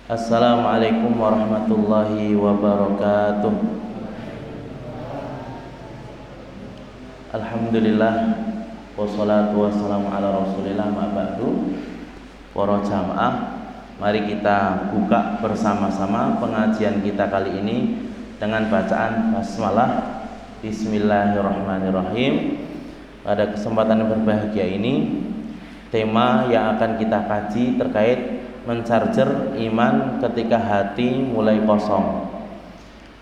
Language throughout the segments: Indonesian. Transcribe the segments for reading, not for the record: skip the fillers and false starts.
Assalamualaikum warahmatullahi wabarakatuh. Alhamdulillah, wassalatu wassalamu ala rasulillah, ma ba'du. Para jamaah, mari kita buka bersama-sama pengajian kita kali ini dengan bacaan basmalah. Bismillahirrahmanirrahim. Pada kesempatan yang berbahagia ini, tema yang akan kita kaji terkait mencarger iman ketika hati mulai kosong.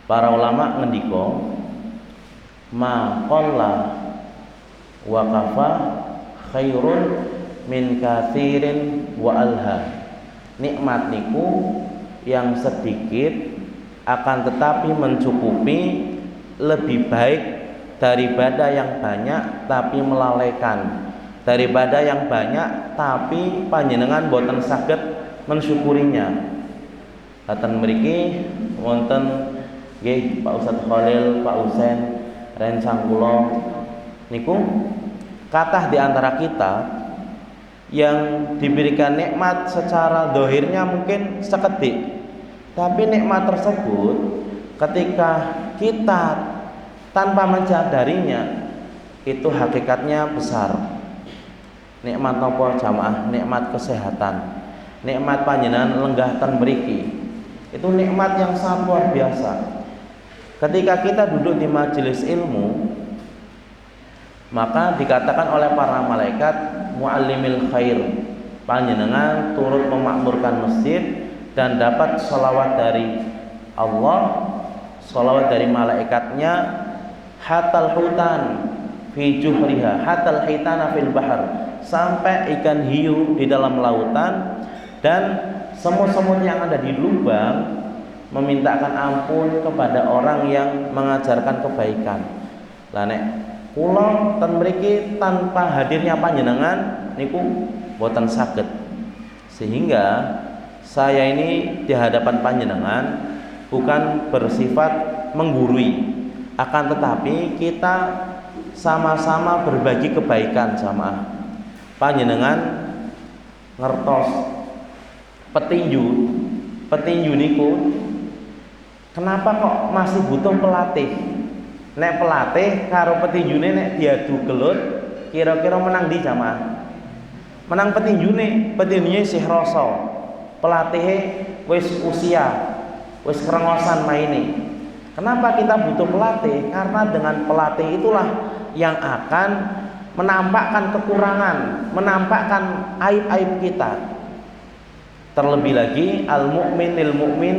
Para ulama ngendiko, ma qalla wa kafa khairun min katsirin wa alha. Nikmat niku yang sedikit akan tetapi mencukupi lebih baik daripada yang banyak tapi melalaikan, daripada yang banyak tapi panjenengan boten saged mensyukurinya. Katan mriki wonten nggih Pak Ustadz Khalil, Pak Usen, rencang kula niku kathah di antara kita yang diberikan nikmat secara dohirnya mungkin sekedik, tapi nikmat tersebut ketika kita tanpa menyadarinya itu hakikatnya besar. Nikmat napa jamaah? Nikmat kesehatan, nikmat panjenengan lenggah ten mriki. Itu nikmat yang sangat luar biasa. Ketika kita duduk di majelis ilmu, maka dikatakan oleh para malaikat muallimil khair, panjenengan turut memakmurkan masjid dan dapat sholawat dari Allah, sholawat dari malaikatnya, hatal hutan fi juhriha, hatal hitana fil bahar, sampai ikan hiu di dalam lautan dan semut-semut yang ada di lubang memintakan ampun kepada orang yang mengajarkan kebaikan. Lah nek kula ten mriki tanpa hadirnya panjenengan niku boten saged. Sehingga saya ini di hadapan panjenengan bukan bersifat menggurui, akan tetapi kita sama-sama berbagi kebaikan jamaah. Panjenengan ngertos petinju niku kenapa kok masih butuh pelatih? Nek pelatih karo petinjune nek diadu gelut kira-kira menang di jamaah. Menang petinjunya sih rasa. Pelatihnya wis usia, wis kerengosan maine. Kenapa kita butuh pelatih? Karena dengan pelatih itulah yang akan menampakkan kekurangan, menampakkan aib-aib kita. Terlebih lagi al-mu'min lil mu'min,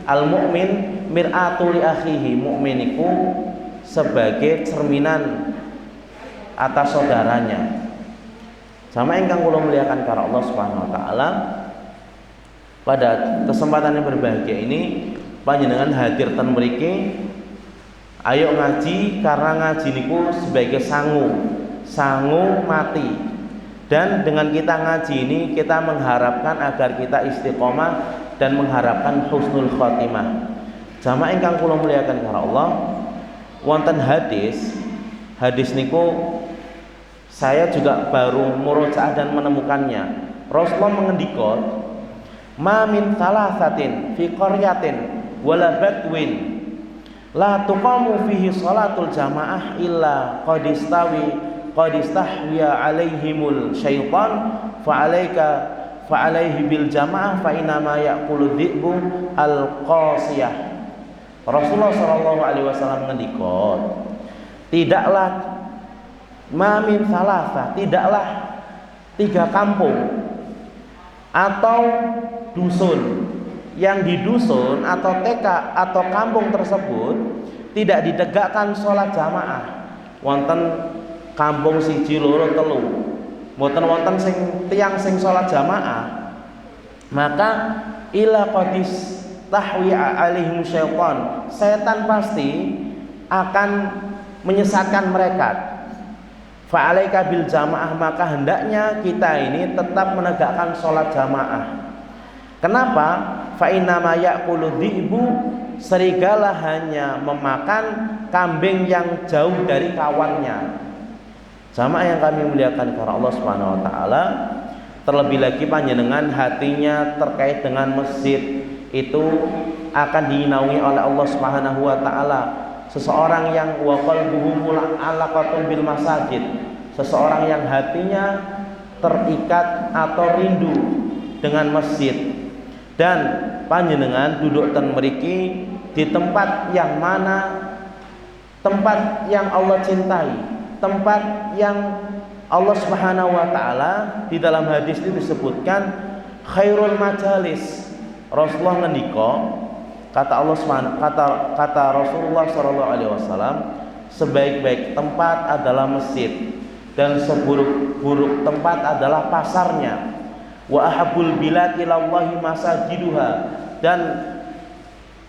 al-mu'min mir'atu li akhihi. Mukmin iku sebagai cerminan atas saudaranya. Sama ingkang kula muliakan karo Allah Subhanahu wa taala, pada kesempatan yang berbahagia ini panjenengan hadir ten mriki. Ayo ngaji, karena ngaji niku sebagai sangu mati. Dan dengan kita ngaji ini kita mengharapkan agar kita istiqomah dan mengharapkan husnul khotimah. Jamaah ingkang kula muliakan karo Allah, wonten hadis niku saya juga baru murojaah dan menemukannya. Rasulullah mengendika, ma min thalathatin fi qaryatin wala badwin la tuqamu fihi salatul jamaah illa qad istahwiya alaihimul syaitan fa alaihi bil jamaah fa inama yaqulu dhi'bu al qasiyah. Rasulullah sallallahu alaihi wasallam ngendika, tidaklah mamin salasa, tidaklah 3 kampung atau dusun yang di dusun atau TK atau kampung tersebut tidak ditegakkan sholat jamaah. Wonten kampung siji loro telu mboten wonten sing tiyang sing sholat jamaah, maka ila qadis tahwi alaihim syaitan, setan pasti akan menyesatkan mereka. Fa'alaika bil jamaah, maka hendaknya kita ini tetap menegakkan sholat jamaah. Kenapa? Fa innama ya'kulu dhi'bu, serigala hanya memakan kambing yang jauh dari kawannya. Jamaah yang kami muliakan karena Allah Subhanahu wa taala, terlebih lagi panjenengan hatinya terkait dengan masjid, itu akan dinaungi oleh Allah Subhanahu wa taala. Seseorang yang wa qalbuhu mulaqatun bil masajid, seseorang yang hatinya terikat atau rindu dengan masjid, dan panjenengan duduk ten mriki di tempat yang mana tempat yang Allah cintai, tempat yang Allah Subhanahu wa taala di dalam hadis itu disebutkan khairul majalis. Rasulullah ngendika, kata Rasulullah sallallahu alaihi wasallam, sebaik-baik tempat adalah masjid dan seburuk-buruk tempat adalah pasarnya. Wa ahabbul bilad ilallahi masajiduha, dan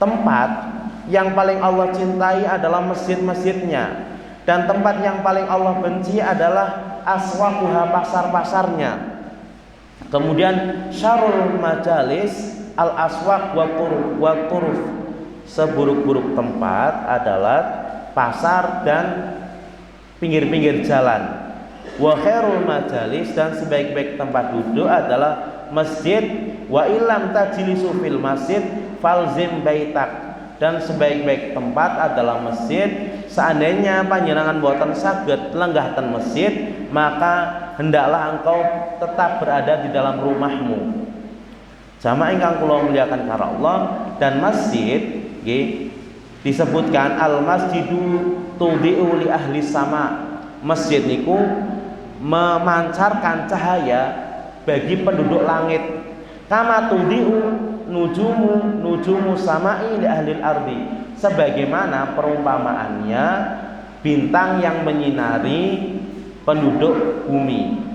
tempat yang paling Allah cintai adalah masjid-masjidnya, dan tempat yang paling Allah benci adalah aswaquha, pasar-pasarnya. Kemudian syarrul majalis al aswaq wa turuf, seburuk-buruk tempat adalah pasar dan pinggir-pinggir jalan. Wa khairul majalis, dan sebaik-baik tempat duduk adalah masjid. Wa illam tajlisu fil masjid falzim baitak, dan sebaik-baik tempat adalah masjid. Seandainya panjenengan boten saged lenggah ten masjid, maka hendaklah engkau tetap berada di dalam rumahmu. Jamaah ingkang kula muliakan karo Allah, dan masjid nggih disebutkan al masjidu tudhi'u li ahli sama. Masjid niku memancarkan cahaya bagi penduduk langit. Kama tudhi'u nujumu sama'i li ahli ardi, sebagaimana perumpamaannya bintang yang menyinari penduduk bumi.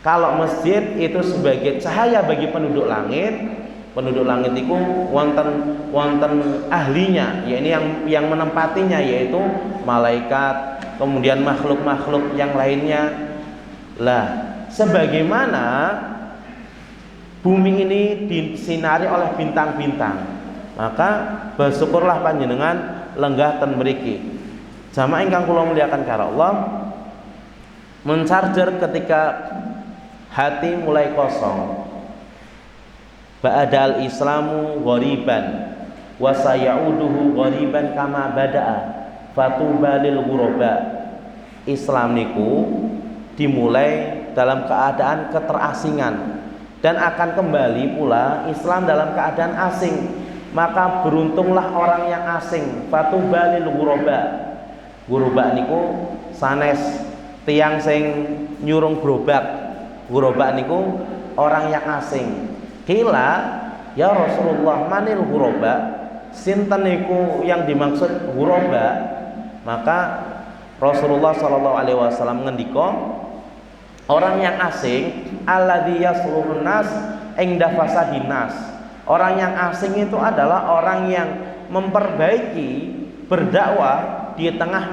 Kalau masjid itu sebagai cahaya bagi penduduk langit itu wonten ahlinya, yaitu yang menempatinya, yaitu malaikat, kemudian makhluk-makhluk yang lainnya. Lah, sebagaimana bumi ini disinari oleh bintang-bintang, maka bersyukurlah panjenengan lenggah ten mriki. Jamaah ingkang kula muliakan karo Allah, mencarger ketika hati mulai kosong. Ba'dal islamu ghoriban wa sayauduhu ghoriban kama bada'a fatuba lil ghuraba. Islam niku dimulai dalam keadaan keterasingan dan akan kembali pula Islam dalam keadaan asing. Maka beruntunglah orang yang asing. Fatuba lil ghuraba. Ghuraba niku sanes tiang sing nyurung gerobak. Ghuraba niku orang yang asing. Kila ya Rasulullah, manil ghuraba, sinten niku yang dimaksud ghuraba? Maka Rasulullah sallallahu alaihi wasallam ngendika, orang yang asing alladzi yasluhun nas inda fasadin nas. Orang yang asing itu adalah orang yang memperbaiki berdakwah di tengah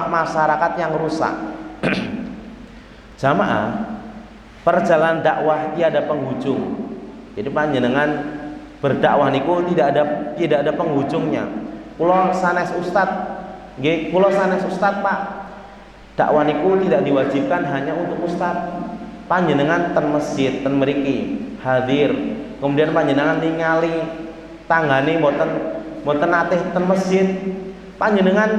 masyarakat yang rusak. Jamaah, perjalanan dakwah tiada penghujung. Jadi panjenengan berdakwah niku tidak ada penghujungnya. Kula sanes ustad, nggih, kula sanes ustad, Pak. Dakwah niku tidak diwajibkan hanya untuk ustad. Panjenengan ten masjid, ten mriki hadir. Kemudian panjenengan ningali tanggane mboten natih ten masjid. Panjenengan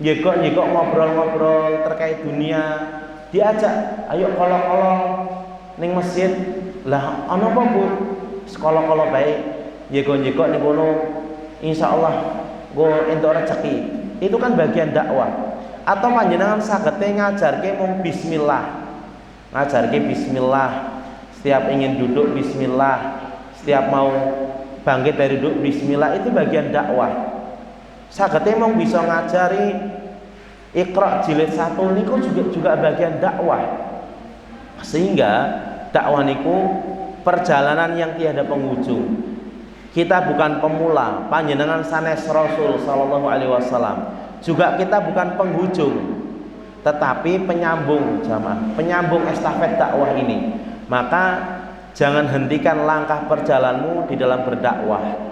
njegok ngobrol-ngobrol terkait dunia. Diajak, ayo kolok-kolok ning masjid. Lah ana apa Bu? Sekolah-kolah baik. Njegok-njegok ning kono insyaallah go entuk rezeki. Itu kan bagian dakwah. Atau panjenengan sagete ngajarke mung bismillah. Ngajarke bismillah. Setiap ingin duduk bismillah. Setiap mau bangkit dari duduk bismillah, itu bagian dakwah. Sagete mung bisa ngajari Iqra jilid 1 niku juga bagian dakwah. Sehingga dakwah niku perjalanan yang tiada penghujung. Kita bukan pemula, panjenengan sanes Rasul sallallahu alaihi wasallam. Juga kita bukan penghujung, tetapi penyambung jamaah, penyambung estafet dakwah ini. Maka jangan hentikan langkah perjalananmu di dalam berdakwah.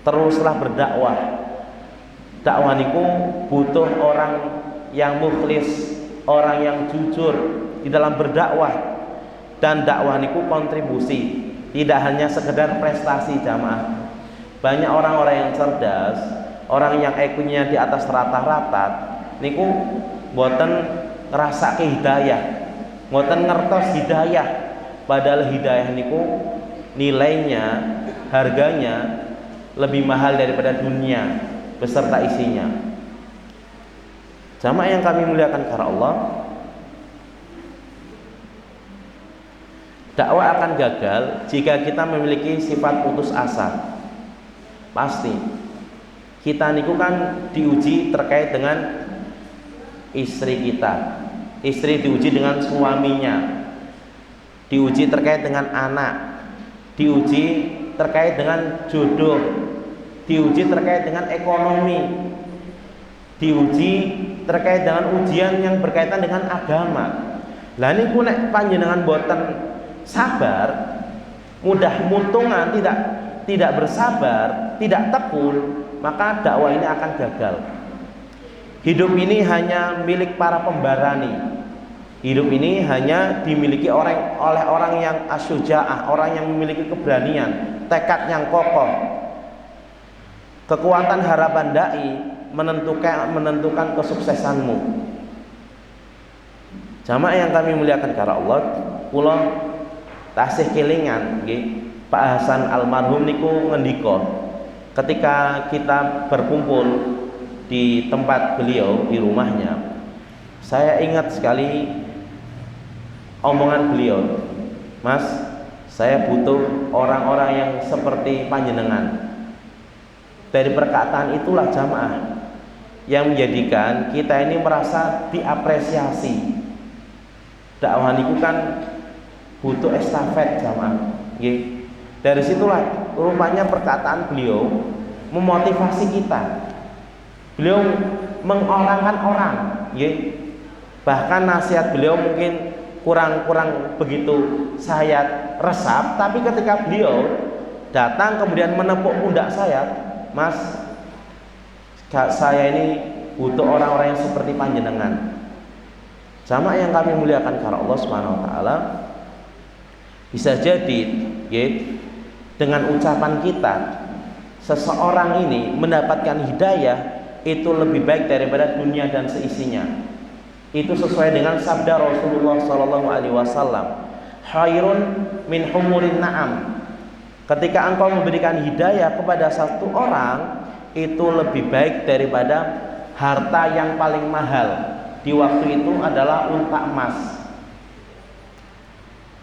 Teruslah berdakwah. Dakwah niku butuh orang yang mukhlis, orang yang jujur di dalam berdakwah. Dan dakwah niku kontribusi, tidak hanya sekedar prestasi jamaah. Banyak orang-orang yang cerdas, orang yang IQ-nya di atas rata-rata niku boten ngerasa ke hidayah, boten ngertos hidayah. Padahal hidayah niku nilainya, harganya lebih mahal daripada dunia beserta isinya. Jamaah yang kami muliakan karena Allah, dakwah akan gagal jika kita memiliki sifat putus asa. Pasti kita niku kan diuji terkait dengan istri kita, istri diuji dengan suaminya, diuji terkait dengan anak, diuji terkait dengan jodoh, diuji terkait dengan ekonomi, diuji terkait dengan ujian yang berkaitan dengan agama. Lah niku nek panjenengan boten sabar, mudah mutungan, tidak bersabar, tidak tekun, maka dakwah ini akan gagal. Hidup ini hanya milik para pembarani. Hidup ini hanya dimiliki oleh orang yang asyuja'ah, orang yang memiliki keberanian, tekad yang kokoh. Kekuatan harapan dai menentukan kesuksesanmu. Jamaah yang kami muliakan karena Allah, kula tasih kelingan nggih Pak Hasan almarhum niku ngendika ketika kita berkumpul di tempat beliau di rumahnya. Saya ingat sekali omongan beliau, "Mas, saya butuh orang-orang yang seperti panjenengan." Dari perkataan itulah jamaah yang menjadikan kita ini merasa diapresiasi. Dakwah niku kan butuh estafet jamaah. Nggih. Dari situlah rupanya perkataan beliau memotivasi kita. Beliau mengorangkan orang, nggih. Bahkan nasihat beliau mungkin kurang begitu saya resap, tapi ketika beliau datang kemudian menepuk pundak saya, "Mas, saya ini butuh orang-orang yang seperti panjenengan." Jamaah yang kami muliakan karena Allah Subhanahu wa taala, bisa jadi ya, dengan ucapan kita seseorang ini mendapatkan hidayah itu lebih baik daripada dunia dan seisinya. Itu sesuai dengan sabda Rasulullah SAW, "Khairun min humurin na'am." Ketika engkau memberikan hidayah kepada satu orang, itu lebih baik daripada harta yang paling mahal. Di waktu itu adalah unta emas.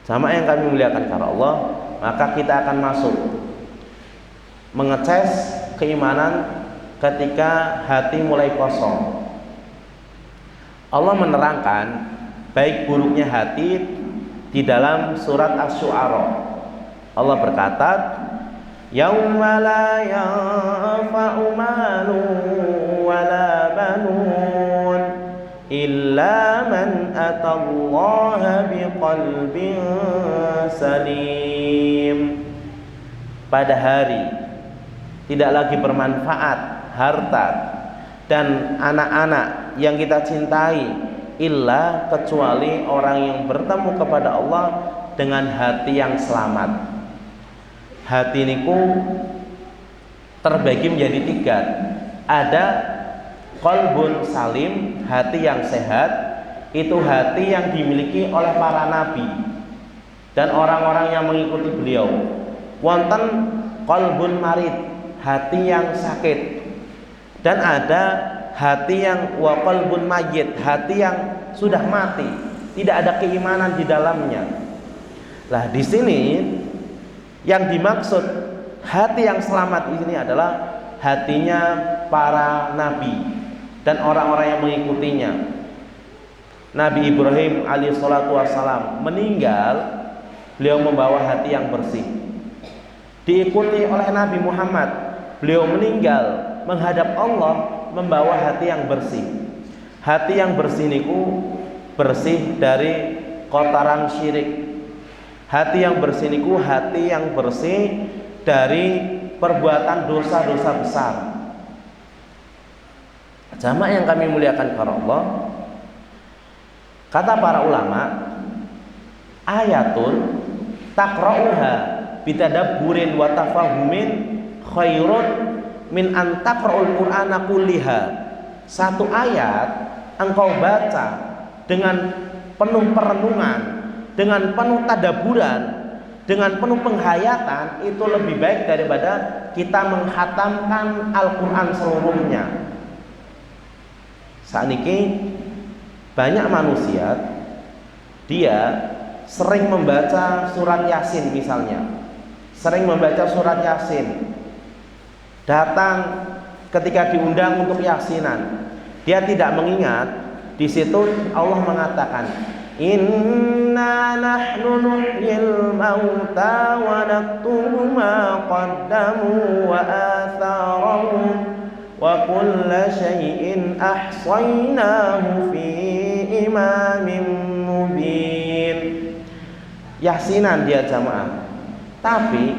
Jamaah yang kami muliakan karena Allah, maka kita akan masuk mengeces keimanan ketika hati mulai kosong. Allah menerangkan baik buruknya hati di dalam surat Asy-Syu'ara. Allah berkata, "Yauma la yanfa'u malun wala banun illa man atallaha biqalbin salim." Pada hari tidak lagi bermanfaat harta dan anak-anak yang kita cintai illa kecuali orang yang bertemu kepada Allah dengan hati yang selamat. Hati niku terbagi menjadi tiga. Ada qalbun salim, hati yang sehat. Itu hati yang dimiliki oleh para nabi dan orang-orang yang mengikuti beliau. Wonten qalbun marid, hati yang sakit. Dan ada hati yang wa qalbun mayyit, hati yang sudah mati, tidak ada keimanan di dalamnya. Lah di sini yang dimaksud hati yang selamat ini adalah hatinya para nabi dan orang-orang yang mengikutinya. Nabi Ibrahim alaihissalatu wassalam meninggal, beliau membawa hati yang bersih. Diikuti oleh Nabi Muhammad, beliau meninggal menghadap Allah membawa hati yang bersih. Hati yang bersih niku bersih dari kotoran syirik. Hati yang bersih niku hati yang bersih dari perbuatan dosa-dosa besar. Jamaah yang kami muliakan karena Allah, kata para ulama, ayatun taqra'uha bitadabburin wa tafahumin khairun min an taqra'ul qur'ana kulliha. Satu ayat engkau baca dengan penuh perenungan, dengan penuh tadaburan, dengan penuh penghayatan, itu lebih baik daripada kita menghatamkan Al-Quran seluruhnya. Saat ini banyak manusia dia sering membaca surat Yasin misalnya, sering membaca surat Yasin, datang ketika diundang untuk Yasinan, dia tidak mengingat di situ Allah mengatakan, inna nahnu nuhyil mauta wa naktubu ma qaddamu wa atharahum wa kulla syai'in ahsaynahu fi imamin mubin. Yasinan dia jamaah, tapi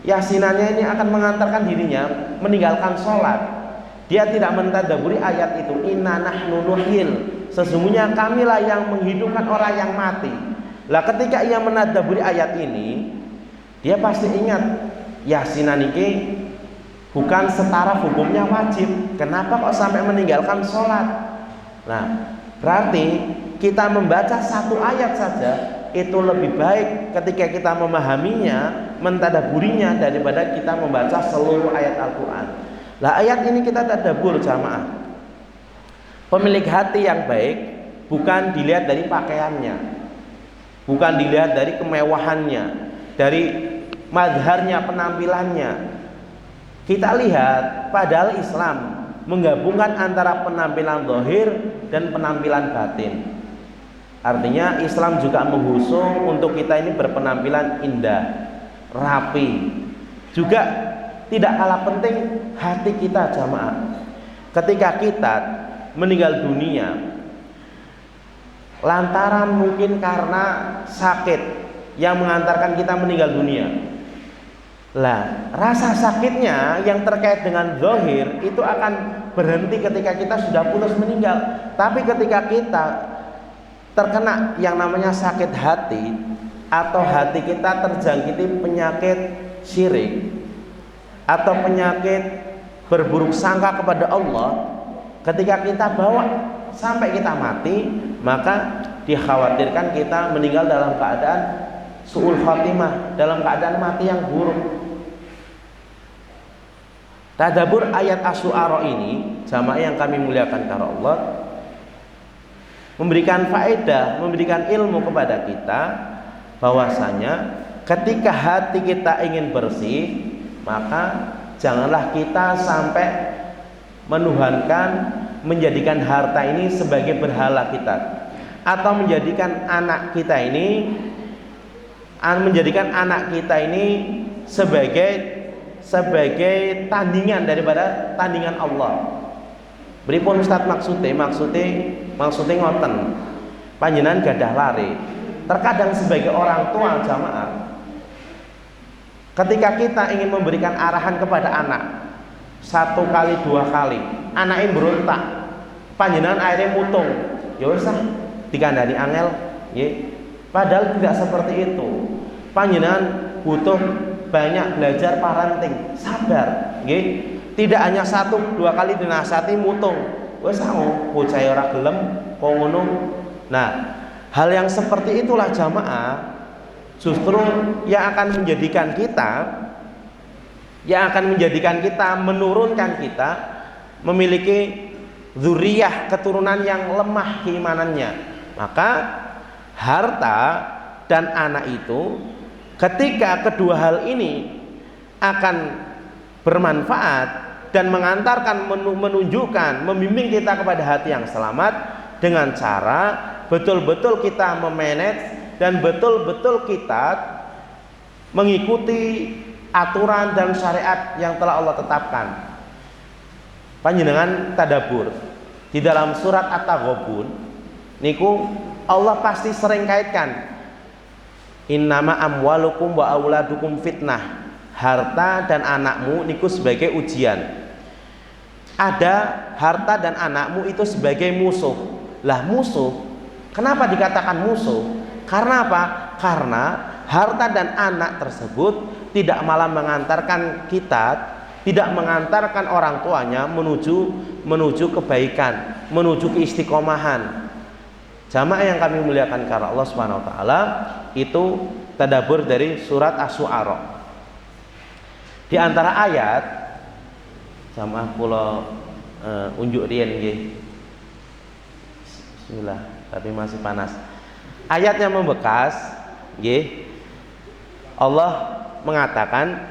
yasinannya ini akan mengantarkan dirinya meninggalkan sholat. Dia tidak mentadaburi ayat itu, inna nahnu nuhyil, sesungguhnya kamilah yang menghidupkan orang yang mati. Lah ketika ia menadaburi ayat ini, dia pasti ingat yasinan ini bukan setara hukumnya wajib. Kenapa kok sampai meninggalkan sholat? Nah, berarti kita membaca satu ayat saja itu lebih baik ketika kita memahaminya, mentadaburinya, daripada kita membaca seluruh ayat Al-Quran. Lah ayat ini kita tadabur jamaah. Pemilik hati yang baik bukan dilihat dari pakaiannya, bukan dilihat dari kemewahannya, dari mazharnya, penampilannya. Kita lihat padahal Islam menggabungkan antara penampilan zahir dan penampilan batin. Artinya Islam juga menghusung untuk kita ini berpenampilan indah, rapi. Juga tidak kalah penting hati kita jamaah. Ketika kita meninggal dunia lantaran mungkin karena sakit yang mengantarkan kita meninggal dunia, lah rasa sakitnya yang terkait dengan zahir itu akan berhenti ketika kita sudah putus meninggal. Tapi ketika kita terkena yang namanya sakit hati, atau hati kita terjangkiti penyakit syirik atau penyakit berburuk sangka kepada Allah, ketika kita bawa sampai kita mati, maka dikhawatirkan kita meninggal dalam keadaan su'ul khatimah, dalam keadaan mati yang buruk. Tadabbur ayat Asy-Syu'ara ini, jamaah yang kami muliakan karena Allah, memberikan faedah, memberikan ilmu kepada kita bahwasanya ketika hati kita ingin bersih, maka janganlah kita sampai menuhankan, menjadikan harta ini sebagai berhala kita, atau menjadikan anak kita ini sebagai tandingan daripada tandingan Allah. Beripun Ustaz maksudnya ngoten, panjenengan gadah lari. Terkadang sebagai orang tua jamaah, ketika kita ingin memberikan arahan kepada anak 1 kali 2 kali, anaknya berontak, panjenengan akhirnya mutung, ya usah dikandani angel, ya. Padahal tidak seperti itu. Panjenengan butuh banyak belajar parenting, sabar, ya. Tidak hanya 1-2 kali dinasihati mutung, wes bocah ora gelem kok ngono. Nah, hal yang seperti itulah jamaah justru yang akan menjadikan kita menurunkan kita memiliki dzurriyyah, keturunan yang lemah keimanannya. Maka harta dan anak itu, ketika kedua hal ini akan bermanfaat dan mengantarkan, menunjukkan, membimbing kita kepada hati yang selamat, dengan cara betul-betul kita memanage dan betul-betul kita mengikuti aturan dan syariat yang telah Allah tetapkan. Panjenengan tadabbur di dalam surat At-Taghabun niku Allah pasti sering kaitkan innama amwalukum wa auladukum fitnah, harta dan anakmu niku sebagai ujian. Ada harta dan anakmu itu sebagai musuh. Lah musuh, kenapa dikatakan musuh? Karena apa? Karena harta dan anak tersebut tidak malah mengantarkan kita, tidak mengantarkan orang tuanya menuju kebaikan, menuju keistiqomahan. Jamaah yang kami muliakan karena Allah Subhanahu wa taala, itu tadabbur dari surat Asy-Syu'ara. Di antara ayat jamaah kula unjuk riyen nggih. Bismillah, tapi masih panas. Ayatnya membekas, nggih. Allah mengatakan,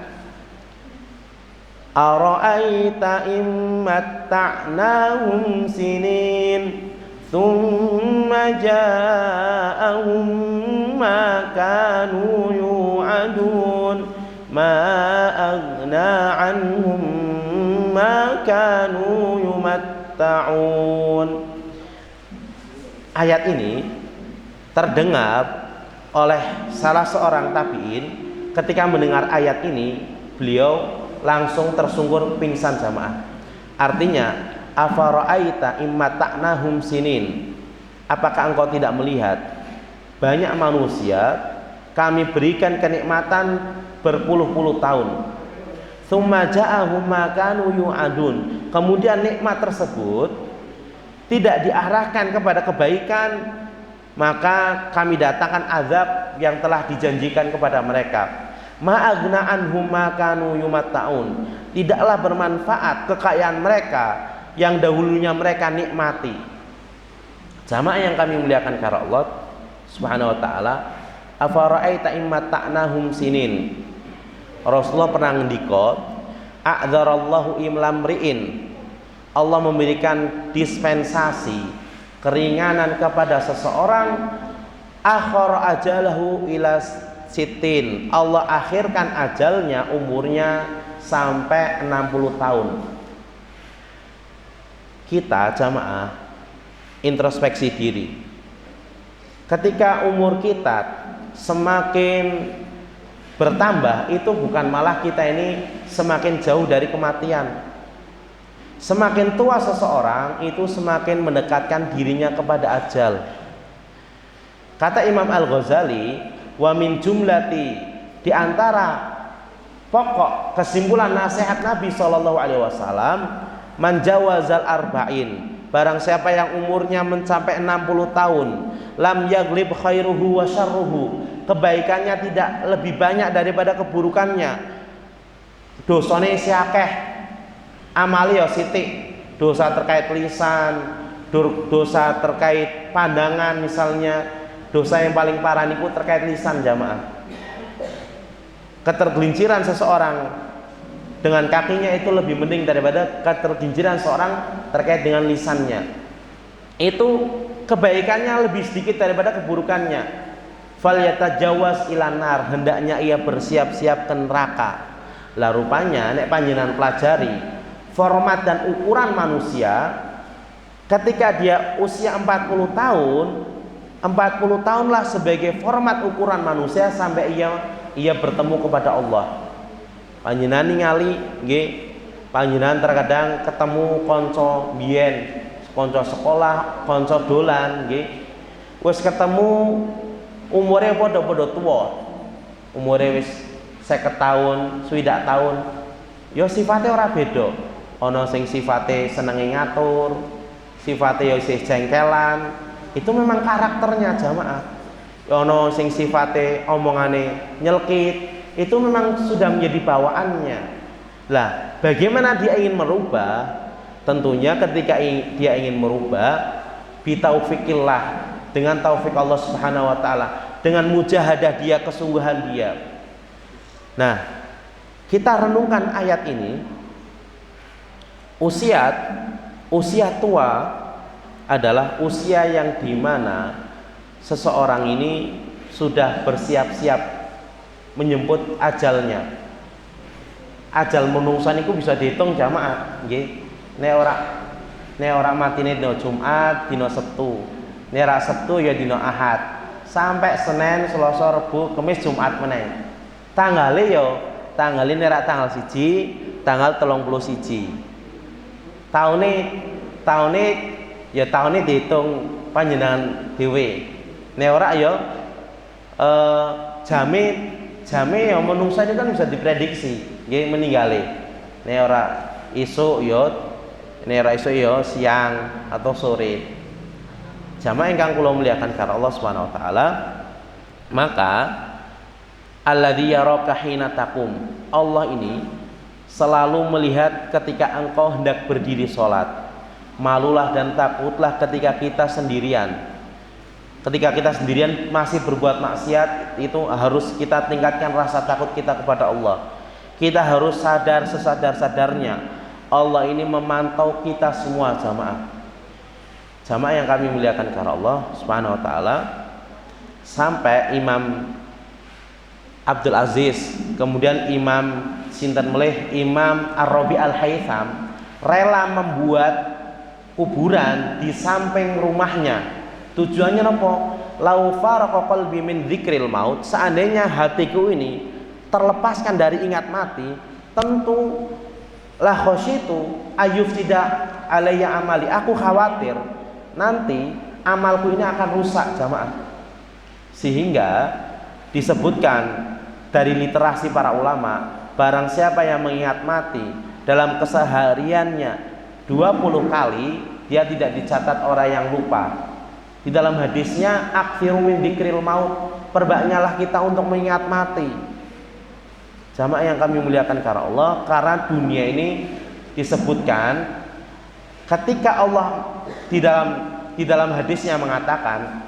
ara'aita immatta'nahum sinin thumma ja'ahum ma kanu yu'adun ma aghna 'anhum ma kanu yumatta'un. Ayat ini terdengar oleh salah seorang tabi'in. Ketika mendengar ayat ini, beliau langsung tersungkur pingsan jamaah. Artinya, afara'aita immata'nahum sinin, apakah engkau tidak melihat banyak manusia kami berikan kenikmatan berpuluh-puluh tahun, tsumma ja'ahum ma kanu yu'adun, kemudian nikmat tersebut tidak diarahkan kepada kebaikan, maka kami datangkan azab yang telah dijanjikan kepada mereka. Ma'agna anhum ma kanu yumatta'un, tidaklah bermanfaat kekayaan mereka yang dahulunya mereka nikmati. Jamaah yang kami muliakan karena Allah Subhanahu wa taala, afara'aita immatta'nahum sinin. Rasulullah pernah ngendika, a'dzarallahu imlamri'in, Allah memberikan dispensasi, keringanan kepada seseorang, akhara ajalahu ila sitin, Allah akhirkan ajalnya, umurnya sampai 60 tahun. Kita jamaah introspeksi diri. Ketika umur kita semakin bertambah, itu bukan malah kita ini semakin jauh dari kematian. Semakin tua seseorang itu semakin mendekatkan dirinya kepada ajal. Kata Imam Al-Ghazali, wa min jumlati, di antara pokok kesimpulan nasihat Nabi Shallallahu Alaihi Wasallam, man jawazal arba'in, barang siapa yang umurnya mencapai 60 tahun, lam yaglib khairuhu wa syarruhu, kebaikannya tidak lebih banyak daripada keburukannya, dosane si akeh, amali ya sithik, dosa terkait lisan, dosa terkait pandangan misalnya, dosa yang paling parah niku terkait lisan jamaah. Ketergelinciran seseorang dengan kakinya itu lebih mending daripada ketergelinciran seorang terkait dengan lisannya. Itu kebaikannya lebih sedikit daripada keburukannya. Fal yatajawaz ilan nar, hendaknya ia bersiap-siap ke neraka. Lah rupanya nek panjenengan pelajari format dan ukuran manusia, ketika dia usia 40 tahun, 40 tahunlah sebagai format ukuran manusia sampai ia bertemu kepada Allah. Panjenengan ningali nggih, panjenengan terkadang ketemu kanca biyen, kanca sekolah, kanca dolan nggih. Wis ketemu umure padha-padha tuwa. Umure wis 50 tahun, 60 tahun. Ya sifatnya ora beda. Ana sing sifate senenge ngatur, sifate ya isih jengkelan. Itu memang karakternya jamaah. Ana sing sifate omongane nyelkit, itu memang sudah menjadi bawaannya. Lah, bagaimana dia ingin merubah? Tentunya ketika dia ingin merubah, bitaufikillah, dengan taufik Allah Subhanahu wa taala, dengan mujahadah dia, kesungguhan dia. Nah, kita renungkan ayat ini. Usia tua adalah usia yang dimana seseorang ini sudah bersiap-siap menjemput ajalnya. Ajal menungsa niku bisa dihitung jamaah, nggih. Nek ora matine dina Jumat, dina Sabtu. Nek ora Sabtu ya dina Ahad. Sampai Senin, Selasa, Rebo, Kamis, Jumat meneh. Tanggale nek ora tanggal 1, tanggal 31. Taune dihitung panjenengan dhewe. Nek ora ya eh, jame jame ya menungsa ini kan bisa diprediksi nggih meninggali. Nek ora esuk ya nek ora esuk ya siang atau sore. Jamaah ingkang kula muliakan karena Allah Subhanahu wa taala, maka alladzi yaraka hina taqum. Allah ini selalu melihat ketika engkau hendak berdiri salat. Malulah dan takutlah ketika kita sendirian. Ketika kita sendirian masih berbuat maksiat, itu harus kita tingkatkan rasa takut kita kepada Allah. Kita harus sadar sesadar-sadarnya Allah ini memantau kita semua jamaah. Jamaah yang kami muliakan karena Allah Subhanahu wa taala, sampai Imam Abdul Aziz, kemudian Imam sinten melih Imam Ar-Rabi Al-Haytham rela membuat kuburan di samping rumahnya. Tujuannya apa? Lau faraqa qalbi min dzikril maut, seandainya hatiku ini terlepaskan dari ingat mati, tentu la khosyitu ayyufsida alayya amali. Aku khawatir nanti amalku ini akan rusak jamaah. Sehingga disebutkan dari literasi para ulama, barang siapa yang mengingat mati dalam kesehariannya 20 kali, dia tidak dicatat orang yang lupa. Di dalam hadisnya aktsiru min dzikril maut, perbanyaklah kita untuk mengingat mati. Jamaah yang kami muliakan karena Allah, karena dunia ini disebutkan ketika Allah di dalam hadisnya mengatakan,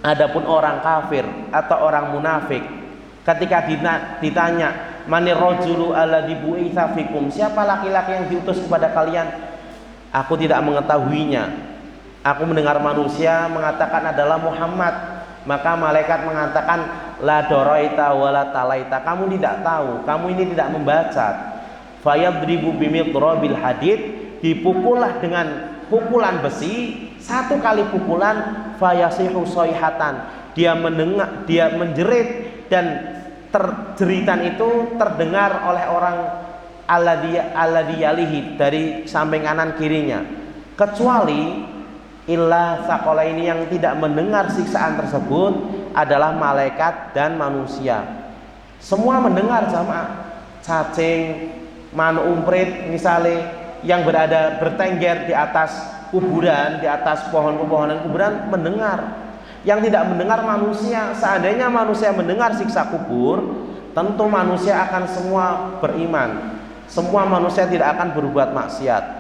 adapun orang kafir atau orang munafik ketika ditanya manir rajulu alladzi bu'itsa fikum, siapa laki-laki yang diutus kepada kalian? Aku tidak mengetahuinya. Aku mendengar manusia mengatakan adalah Muhammad. Maka malaikat mengatakan la daraita wala talaita, kamu tidak tahu, kamu ini tidak membaca. Fayadribu bimidrabil hadid, dipukullah dengan pukulan besi, satu kali pukulan fayasihu sayhatan, dia mendengar, dia menjerit, dan jeritan itu terdengar oleh orang alladzi yalihi, dari samping kanan kirinya, kecuali illa sakola ini yang tidak mendengar siksaan tersebut adalah malaikat dan manusia. Semua mendengar jamaah. Cacing, manu umprit misalnya yang bertengger di atas kuburan, di atas pohon-pepohonan kuburan mendengar. Yang tidak mendengar manusia. Seandainya manusia mendengar siksa kubur, tentu manusia akan semua beriman. Semua manusia tidak akan berbuat maksiat.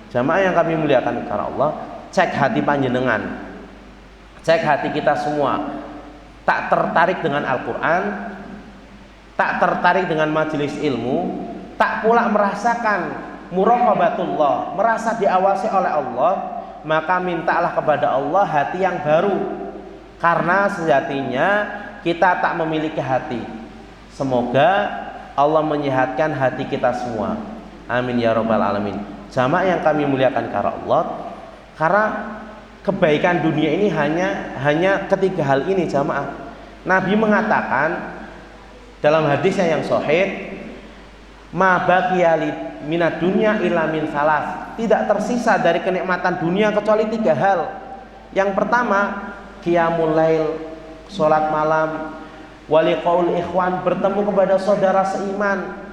Jamaah yang kami muliakan karena Allah, cek hati panjenengan, cek hati kita semua. Tak tertarik dengan Al-Quran, tak tertarik dengan majelis ilmu, tak pula merasakan muraqabatullah, merasa diawasi oleh Allah, maka mintalah kepada Allah hati yang baru. Karena sejatinya kita tak memiliki hati. Semoga Allah menyehatkan hati kita semua. Amin ya rabbal alamin. Jamaah yang kami muliakan karena Allah, karena kebaikan dunia ini hanya ketiga hal ini jamaah. Nabi mengatakan dalam hadisnya yang sahih, ma baqiya minad dunya illa min salas, tidak tersisa dari kenikmatan dunia kecuali tiga hal. Yang pertama, qiyamul lail, salat malam, waliqaul ikhwan, bertemu kepada saudara seiman,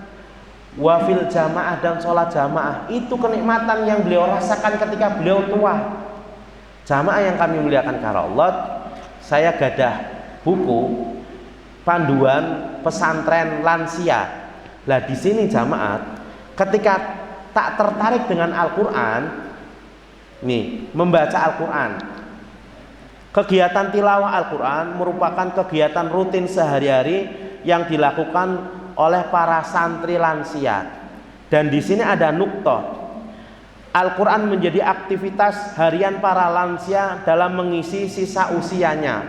wafil jamaah, dan sholat jamaah. Itu kenikmatan yang beliau rasakan ketika beliau tua. Jamaah yang kami muliakan karena Allah, saya gadah buku panduan pesantren lansia. Lah di sini jamaah, ketika tak tertarik dengan Al-Quran, nih membaca Al-Quran, kegiatan tilawah Al-Quran merupakan kegiatan rutin sehari-hari yang dilakukan oleh para santri lansia. Dan di sini ada nuktoh. Al-Quran menjadi aktivitas harian para lansia dalam mengisi sisa usianya.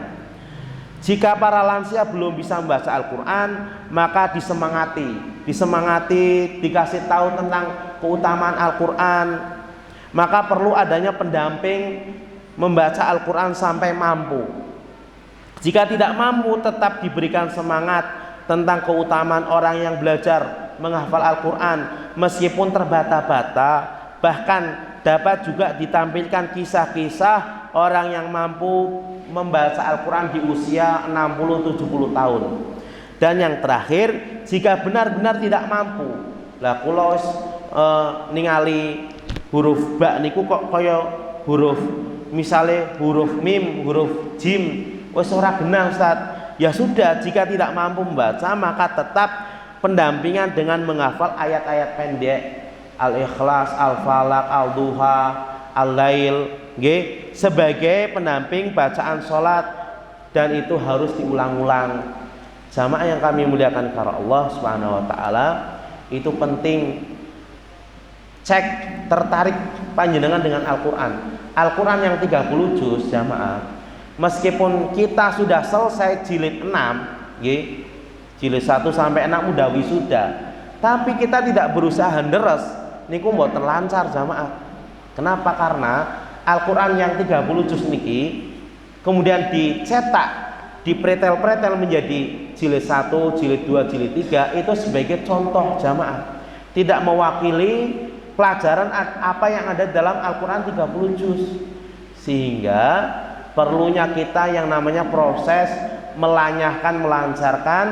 Jika para lansia belum bisa membaca Al-Quran, maka disemangati, dikasih tahu tentang keutamaan Al-Quran. Maka perlu adanya pendamping membaca Al-Quran sampai mampu. Jika tidak mampu, tetap diberikan semangat tentang keutamaan orang yang belajar menghafal Al-Quran meskipun terbata-bata. Bahkan dapat juga ditampilkan kisah-kisah orang yang mampu membaca Al-Quran di usia 60-70 tahun. Dan yang terakhir, jika benar-benar tidak mampu, lah kula ningali huruf ba niku kok kaya huruf misale huruf mim, huruf jim, wis ora genah Ustaz. Ya sudah, jika tidak mampu membaca maka tetap pendampingan dengan menghafal ayat-ayat pendek, Al-Ikhlas, Al-Falaq, Al-Duha, Al-Lail, nggih, sebagai pendamping bacaan salat, dan itu harus diulang-ulang. Jamaah yang kami muliakan karena Allah Subhanahu wa taala, itu penting cek tertarik panjenengan dengan Al-Qur'an. Al-Qur'an yang 30 juz jamaah, meskipun kita sudah selesai jilid 6, nggih, jilid 1 sampai 6 udah wisuda, tapi kita tidak berusaha deres, niku mboten lancar jamaah. Kenapa? Karena Al-Qur'an yang 30 juz niki kemudian dicetak, dipretel-pretel menjadi jilid 1, jilid 2, jilid 3, itu sebagai contoh jamaah, tidak mewakili pelajaran apa yang ada dalam Al-Quran 30 juz. Sehingga perlunya kita yang namanya proses melanyahkan, melancarkan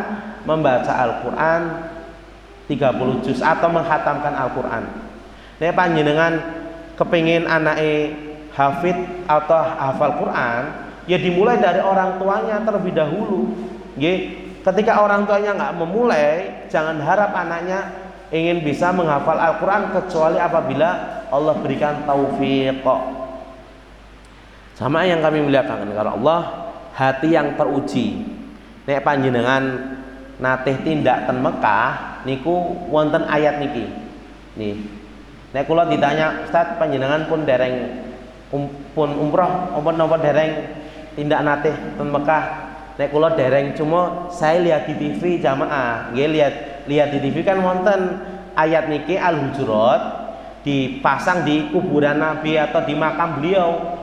membaca Al-Quran 30 juz atau menghatamkan Al-Quran. Nek panjenengan kepingin anake hafid atau hafal Quran, ya dimulai dari orang tuanya terlebih dahulu. Ketika orang tuanya nggak memulai, jangan harap anaknya ingin bisa menghafal Al-Quran kecuali apabila Allah berikan taufik. Sama yang kami muliakan karena Allah, hati yang teruji. Nek panjenengan natih tindak ten Mekah niku wonten ayat niki. Nih, nek kula ditanya, Ustaz panjenengan pun dereng pun umroh napa dereng tindak natih ten Mekah? Nek kula dereng, cuma saya lihat di TV jamaah, nggih lihat di TV kan wonten ayat niki Al-Hujurat dipasang di kuburan Nabi atau di makam beliau.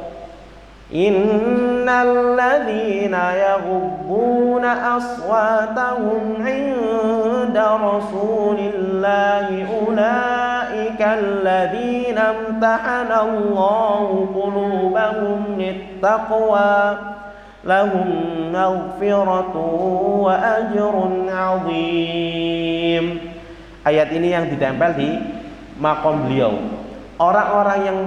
Innal ladzina yaghubbuna aswatahum 'inda Rasulillahi ulaika alladzina imtahana Allahu qulubahum littaqwa lahum maghfiratun wa ajrun 'azim. Ayat ini yang ditempel di makom beliau. Orang-orang yang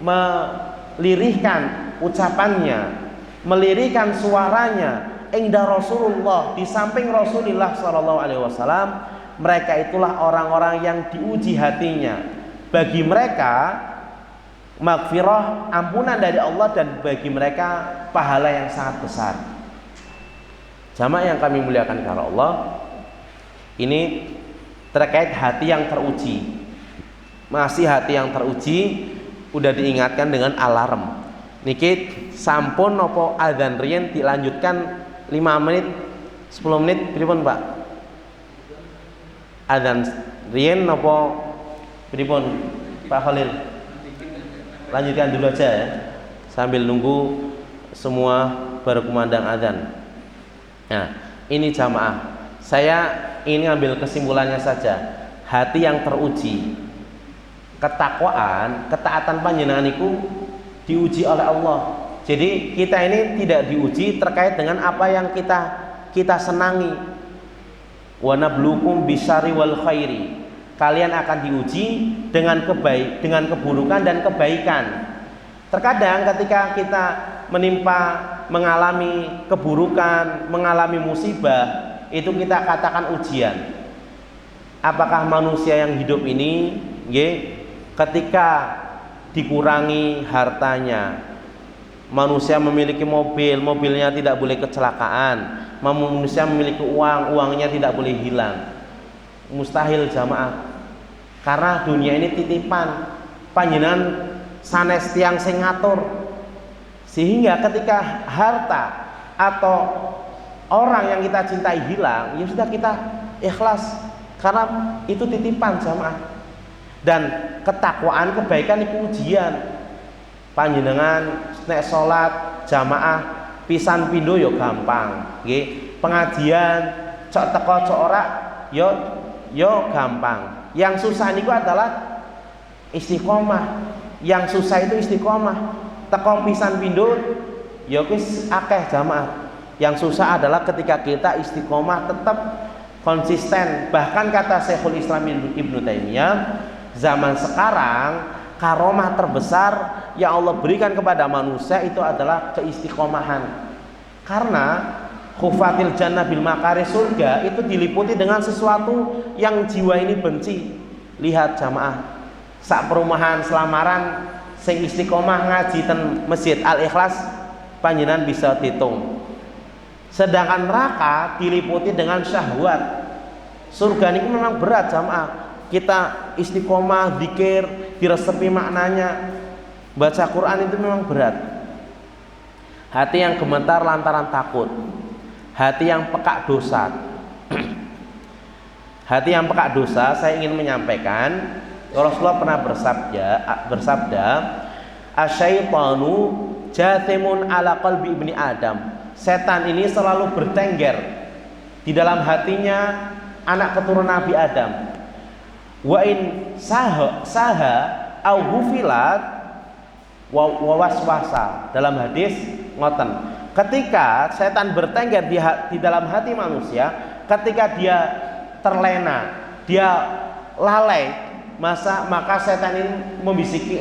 melirihkan ucapannya, melirihkan suaranya inda Rasulullah, di samping Rasulullah sallallahu alaihi wasallam, mereka itulah orang-orang yang diuji hatinya. Bagi mereka maghfirah, ampunan dari Allah, dan bagi mereka pahala yang sangat besar. Jamaah yang kami muliakan karena Allah, ini terkait hati yang teruji. Masih hati yang teruji, udah diingatkan dengan alarm. Niki sampun nopo adzan riyen dilanjutkan 5 menit 10 menit pripun Pak? Adzan riyen nopo pripun Pak Khalil? Lanjutkan dulu aja ya, sambil nunggu semua berkumandang adzan. Nah, ini jamaah, saya ini ambil kesimpulannya saja. Hati yang teruji, ketakwaan, ketaatan panjenengan itu diuji oleh Allah. Jadi kita ini tidak diuji terkait dengan apa yang kita senangi. Wa nabluukum bisyarri wal khairi. Kalian akan diuji dengan keburukan dan kebaikan. Terkadang ketika kita mengalami keburukan, mengalami musibah, itu kita katakan ujian. Apakah manusia yang hidup ini, ketika dikurangi hartanya, manusia memiliki mobil, mobilnya tidak boleh kecelakaan, manusia memiliki uang, uangnya tidak boleh hilang, mustahil jamaah. Karena dunia ini titipan, panjenengan sanes tiang sing ngatur. Sehingga ketika harta atau orang yang kita cintai hilang, ya sudah kita ikhlas, karena itu titipan jamaah. Dan ketakwaan, kebaikan itu ujian. Panjenengan nek salat jamaah pisan pindho yo gampang, nggih. Pengajian cok teko cok ora yo gampang. Yang susah niku adalah istiqomah. Yang susah itu istiqomah. teko pisan pindho ya wis akeh jamaah. Yang susah adalah ketika kita istiqomah tetap konsisten. Bahkan kata Syekhul Islam Ibnu Taimiyah, zaman sekarang karomah terbesar yang Allah berikan kepada manusia itu adalah keistiqomahan. Karena khufatil jannah bil makari, surga itu diliputi dengan sesuatu yang jiwa ini benci. Lihat jamaah, sak perumahan selamaran sing istiqomah ngaji ten Masjid Al Ikhlas panjenengan bisa dihitung. Sedangkan neraka diliputi dengan syahwat. Surga ini memang berat jamaah. Kita istiqomah, dzikir, diresepi maknanya, baca Quran itu memang berat. Hati yang gemetar lantaran takut, hati yang peka dosa. Hati yang peka dosa, saya ingin menyampaikan, Rasulullah pernah bersabda, asyaitanu jathimun ala qalbi ibni Adam. Setan ini selalu bertengger di dalam hatinya anak keturunan Nabi Adam. Wa in saha au hufilat wa waswasa. Dalam hadis ngoten, ketika setan bertengger di dalam hati manusia, ketika dia terlena, dia lalai, maka setan ini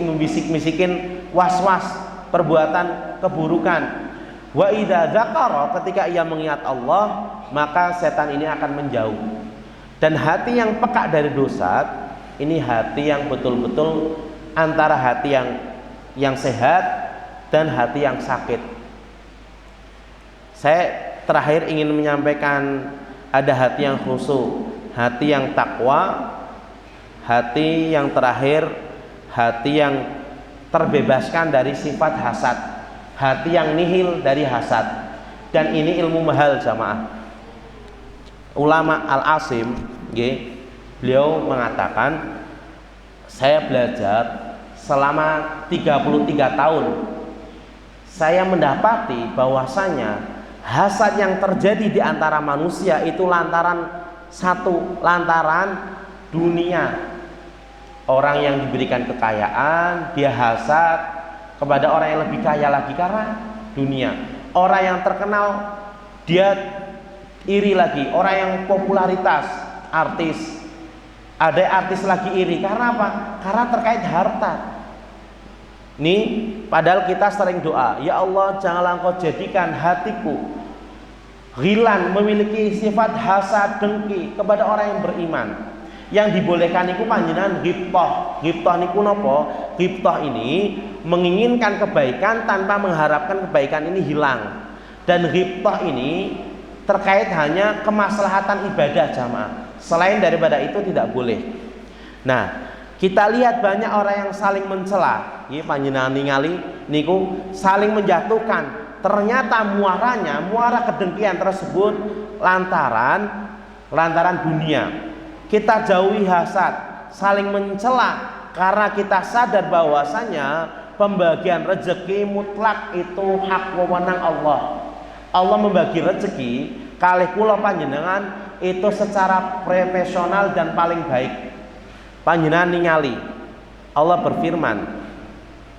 membisik-bisikin waswas, perbuatan keburukan. Wa idza dzakara, ketika ia mengingat Allah, maka setan ini akan menjauh. Dan hati yang peka dari dosa ini hati yang betul-betul antara hati yang sehat dan hati yang sakit. Saya terakhir ingin menyampaikan, ada hati yang khusyuk, hati yang takwa, hati yang terakhir, hati yang terbebaskan dari sifat hasad, hati yang nihil dari hasad. Dan ini ilmu mahal jamaah. Ulama Al-Asim, beliau mengatakan, saya belajar selama 33 tahun. Saya mendapati bahwasanya hasad yang terjadi di antara manusia itu lantaran dunia. Orang yang diberikan kekayaan, dia hasad kepada orang yang lebih kaya lagi karena dunia. Orang yang terkenal, dia iri lagi. Orang yang popularitas, artis, ada artis lagi iri. Karena apa? Karena terkait harta. Nih, padahal kita sering doa, ya Allah janganlah Engkau jadikan hatiku ghilan, memiliki sifat hasad, dengki kepada orang yang beriman. Yang dibolehkan itu panjenengan ghibthah. Ghibthah niku napa? Ghibthah ini menginginkan kebaikan tanpa mengharapkan kebaikan ini hilang. Dan ghibthah ini terkait hanya kemaslahatan ibadah jamaah. Selain daripada itu tidak boleh. Nah, kita lihat banyak orang yang saling mencela. Nggih panjenengan ningali niku saling menjatuhkan. Ternyata muara kedengkian tersebut lantaran dunia. Kita jauhi hasad, saling mencela karena kita sadar bahwasanya pembagian rezeki mutlak itu hak wewenang Allah. Allah membagi rezeki kalih kula panjenengan itu secara profesional dan paling baik. Panjenengan ningali Allah berfirman,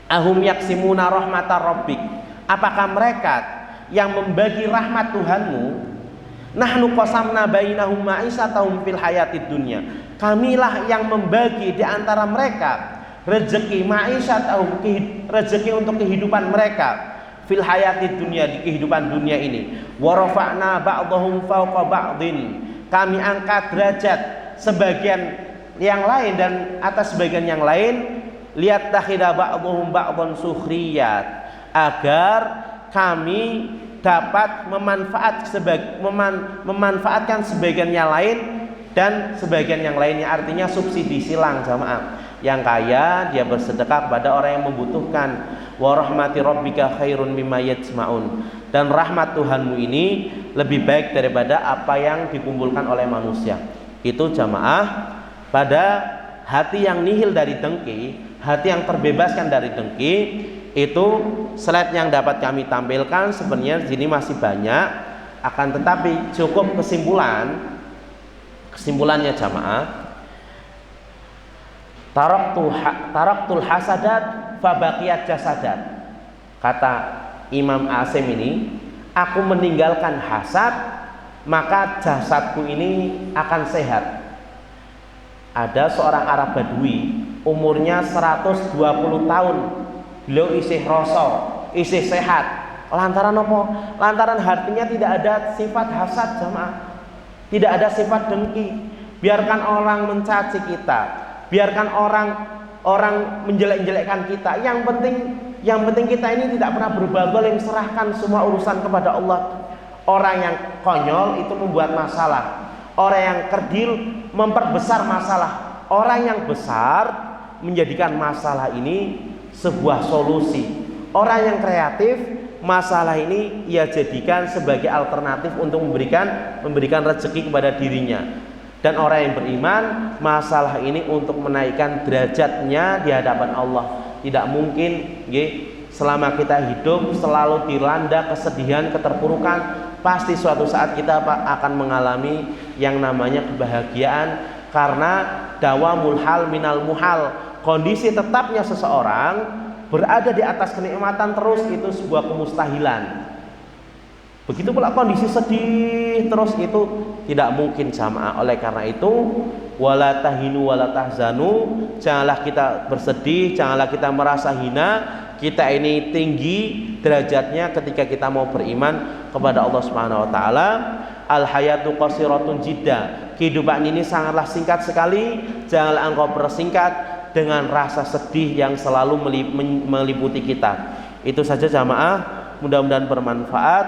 ahum yaksimuna rahmatar rabbik, apakah mereka yang membagi rahmat Tuhanmu? Nahnu qasamna bainahum ma'isatahum fil hayatid dunya, kamilah yang membagi di antara mereka rezeki ma'isatahum, rezeki untuk kehidupan mereka, fil hayatid dunya, di kehidupan dunia ini. Wa rafa'na ba'dahum fawqa ba'din, kami angkat derajat sebagian yang lain dan atas sebagian yang lain, lihat takhida ba'dhum ba'dhan sukhriyat, agar kami dapat memanfaatkan sebagian yang lain dan sebagian yang lainnya. Artinya subsidi silang jamaah. Yang kaya dia bersedekah kepada orang yang membutuhkan. Wa rahmati rabbika khairun mimma yajma'un, dan rahmat Tuhanmu ini lebih baik daripada apa yang dikumpulkan oleh manusia. Itu jamaah. Pada hati yang nihil dari dengki, hati yang terbebaskan dari dengki, itu slide yang dapat kami tampilkan. Sebenarnya di sini masih banyak, akan tetapi cukup kesimpulannya jamaah. Taraktul hasadat fabaqiyat jasadat. Kata Imam Asim ini, aku meninggalkan hasad, maka jasadku ini akan sehat. Ada seorang Arab Badui, umurnya 120 tahun, beliau isih rasa, isih sehat. Lantaran apa? Lantaran hatinya tidak ada sifat hasad jamaah, tidak ada sifat dengki. Biarkan orang mencaci kita, biarkan orang menjelek-jelekkan kita. Yang penting kita ini tidak pernah berbagai, serahkan semua urusan kepada Allah. Orang yang konyol itu membuat masalah, orang yang kerdil memperbesar masalah, orang yang besar menjadikan masalah ini sebuah solusi. Orang yang kreatif, masalah ini ia jadikan sebagai alternatif untuk memberikan rezeki kepada dirinya. Dan orang yang beriman, masalah ini untuk menaikkan derajatnya di hadapan Allah. Tidak mungkin selama kita hidup selalu dilanda kesedihan, keterpurukan. Pasti suatu saat kita akan mengalami yang namanya kebahagiaan, karena dawamul hal minal muhal. Kondisi tetapnya seseorang berada di atas kenikmatan terus itu sebuah kemustahilan. Begitu pula kondisi sedih terus itu tidak mungkin jamaah. Oleh karena itu, wala tahinu wala tahzanu, janganlah kita bersedih, janganlah kita merasa hina. Kita ini tinggi derajatnya ketika kita mau beriman kepada Allah Subhanahu wa taala. Al hayatu qasiratun jidda. Kehidupan ini sangatlah singkat sekali, janganlah engkau persingkat dengan rasa sedih yang selalu meliputi kita. Itu saja jamaah, mudah-mudahan bermanfaat,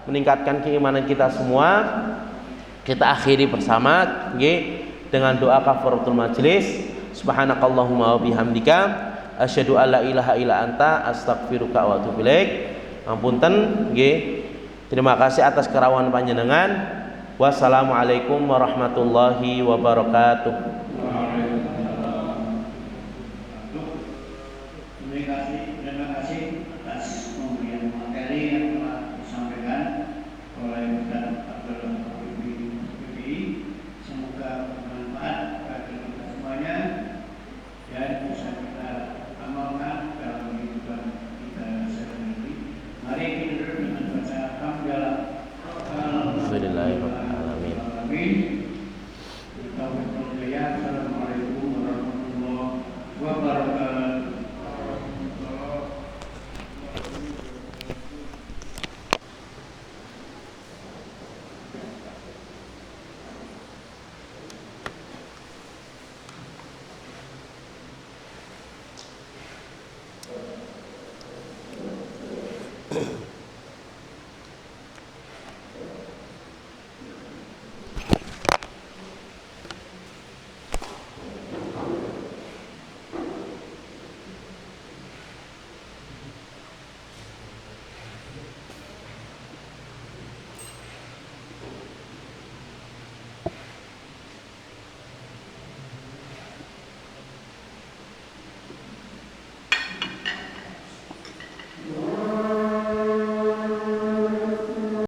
meningkatkan keimanan kita semua. Kita akhiri bersama dengan doa kafaratul majelis. Subhanakallahumma wa bihamdika asyhadu alla ilaha illa anta astaghfiruka wa atubu ilaik. Ampunten nggih. Terima kasih atas kerawan panjenengan. Wassalamualaikum warahmatullahi wabarakatuh.